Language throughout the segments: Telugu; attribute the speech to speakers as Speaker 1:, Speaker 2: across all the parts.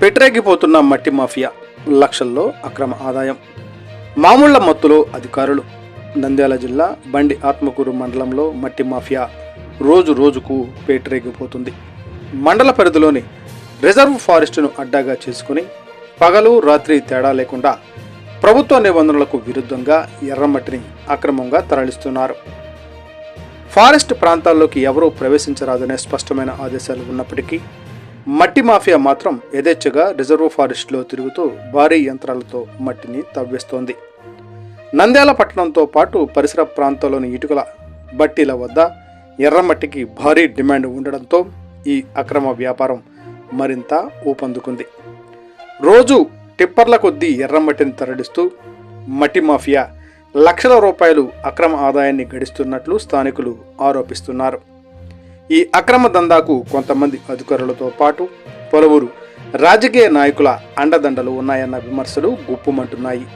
Speaker 1: పెట్టరేగిపోతున్న మట్టి మాఫియా, లక్షల్లో అక్రమ ఆదాయం. మామూళ్ల మత్తులో అధికారులు. నంద్యాల జిల్లా బండి ఆత్మకూరు మండలంలో మట్టి మాఫియా రోజు రోజుకు పేటరేగిపోతుంది. మండల పరిధిలోని రిజర్వ్ ఫారెస్టును అడ్డాగా చేసుకుని పగలు రాత్రి తేడా లేకుండా ప్రభుత్వ నిబంధనలకు విరుద్ధంగా ఎర్రమట్టిని అక్రమంగా తరలిస్తున్నారు. ఫారెస్ట్ ప్రాంతాల్లోకి ఎవరూ ప్రవేశించరాదనే స్పష్టమైన ఆదేశాలు ఉన్నప్పటికీ మట్టి మాఫియా మాత్రం యథేచ్ఛగా రిజర్వ్ ఫారెస్ట్లో తిరుగుతూ భారీ యంత్రాలతో మట్టిని తవ్వేస్తోంది. నంద్యాల పట్టణంతో పాటు పరిసర ప్రాంతాల్లోని ఇటుకల బట్టీల వద్ద ఎర్రమట్టికి భారీ డిమాండ్ ఉండడంతో ఈ అక్రమ వ్యాపారం మరింత ఊపందుకుంది. రోజు టిప్పర్ల కొద్దీ ఎర్రమట్టిని తరలిస్తూ మట్టి మాఫియా లక్షల రూపాయలు అక్రమ ఆదాయాన్ని గడిస్తున్నట్లు స్థానికులు ఆరోపిస్తున్నారు. ఈ అక్రమ దందాకు కొంతమంది అధికారులతో పాటు పలువురు రాజకీయ నాయకుల అండదండలు ఉన్నాయన్న విమర్శలు గుప్పుమంటున్నాయి.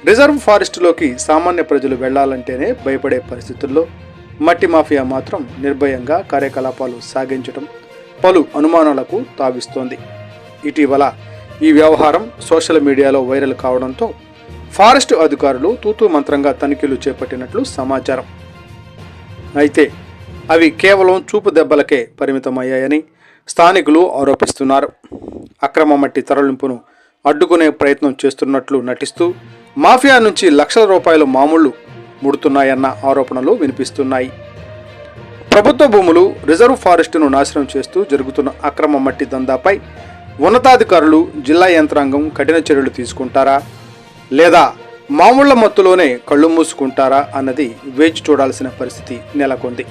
Speaker 1: రిజర్వ్ ఫారెస్టులోకి సామాన్య ప్రజలు వెళ్లాలంటేనే భయపడే పరిస్థితుల్లో మట్టి మాఫియా మాత్రం నిర్భయంగా కార్యకలాపాలు సాగించడం పలు అనుమానాలకు తావిస్తోంది. ఇటీవల ఈ వ్యవహారం సోషల్ మీడియాలో వైరల్ కావడంతో ఫారెస్టు అధికారులు తూతూ మంత్రంగా తనిఖీలు చేపట్టినట్లు సమాచారం. అయితే అవి కేవలం చూపు దెబ్బలకే పరిమితమయ్యాయని స్థానికులు ఆరోపిస్తున్నారు. అక్రమ మట్టి తరలింపును అడ్డుకునే ప్రయత్నం చేస్తున్నట్లు నటిస్తూ మాఫియా నుంచి లక్షల రూపాయలు మామూళ్లు ముడుతున్నాయన్న ఆరోపణలు వినిపిస్తున్నాయి. ప్రభుత్వ భూములు, రిజర్వ్ ఫారెస్టును నాశనం చేస్తూ జరుగుతున్న అక్రమ మట్టి దందాపై ఉన్నతాధికారులు, జిల్లా యంత్రాంగం కఠిన చర్యలు తీసుకుంటారా లేదా మామూళ్ల మత్తులోనే కళ్ళు మూసుకుంటారా అన్నది వేచి చూడాల్సిన పరిస్థితి నెలకొంది.